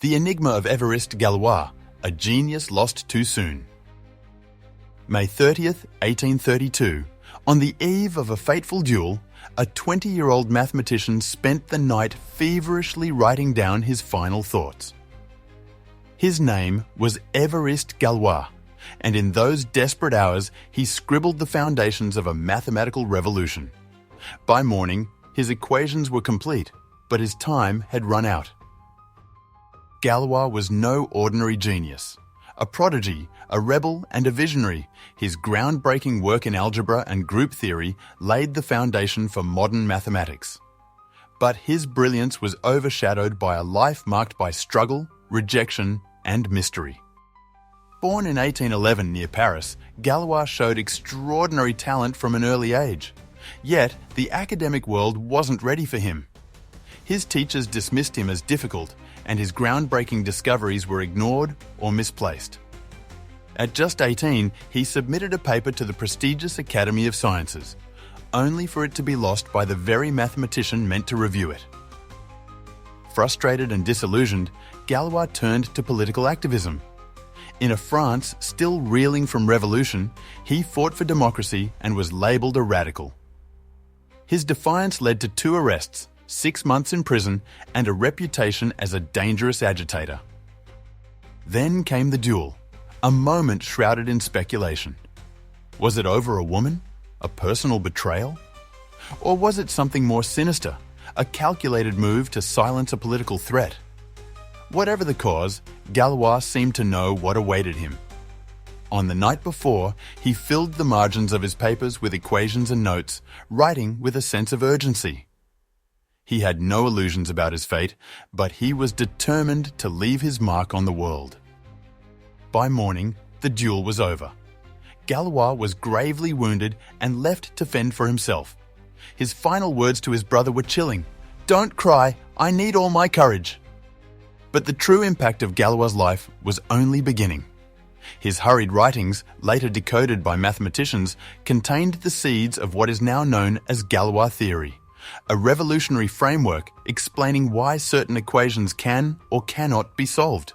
The Enigma of Évariste Galois, a genius lost too soon. May 30th, 1832, on the eve of a fateful duel, a 20-year-old mathematician spent the night feverishly writing down his final thoughts. His name was Évariste Galois, and in those desperate hours he scribbled the foundations of a mathematical revolution. By morning, his equations were complete, but his time had run out. Galois was no ordinary genius. A prodigy, a rebel and a visionary, his groundbreaking work in algebra and group theory laid the foundation for modern mathematics. But his brilliance was overshadowed by a life marked by struggle, rejection and mystery. Born in 1811 near Paris, Galois showed extraordinary talent from an early age. Yet, the academic world wasn't ready for him. His teachers dismissed him as difficult, and his groundbreaking discoveries were ignored or misplaced. At just 18, he submitted a paper to the prestigious Academy of Sciences, only for it to be lost by the very mathematician meant to review it. Frustrated and disillusioned, Galois turned to political activism. In a France still reeling from revolution, he fought for democracy and was labelled a radical. His defiance led to 2 arrests, 6 months in prison, and a reputation as a dangerous agitator. Then came the duel, a moment shrouded in speculation. Was it over a woman? A personal betrayal? Or was it something more sinister, a calculated move to silence a political threat? Whatever the cause, Galois seemed to know what awaited him. On the night before, he filled the margins of his papers with equations and notes, writing with a sense of urgency. He had no illusions about his fate, but he was determined to leave his mark on the world. By morning, the duel was over. Galois was gravely wounded and left to fend for himself. His final words to his brother were chilling. "Don't cry, I need all my courage." But the true impact of Galois' life was only beginning. His hurried writings, later decoded by mathematicians, contained the seeds of what is now known as Galois theory, a revolutionary framework explaining why certain equations can or cannot be solved.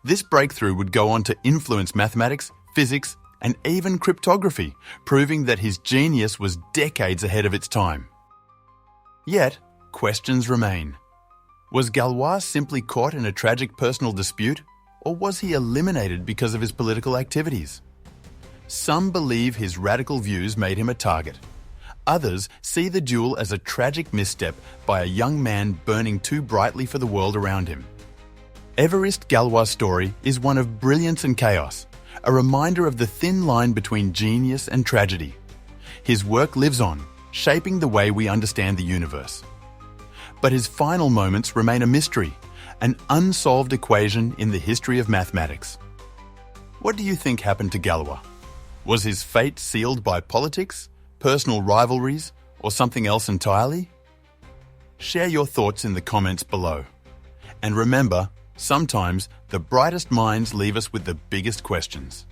This breakthrough would go on to influence mathematics, physics, and even cryptography, proving that his genius was decades ahead of its time. Yet, questions remain. Was Galois simply caught in a tragic personal dispute, or was he eliminated because of his political activities? Some believe his radical views made him a target. Others see the duel as a tragic misstep by a young man burning too brightly for the world around him. Évariste Galois' story is one of brilliance and chaos, a reminder of the thin line between genius and tragedy. His work lives on, shaping the way we understand the universe. But his final moments remain a mystery, an unsolved equation in the history of mathematics. What do you think happened to Galois? Was his fate sealed by politics, personal rivalries, or something else entirely? Share your thoughts in the comments below. And remember, sometimes the brightest minds leave us with the biggest questions.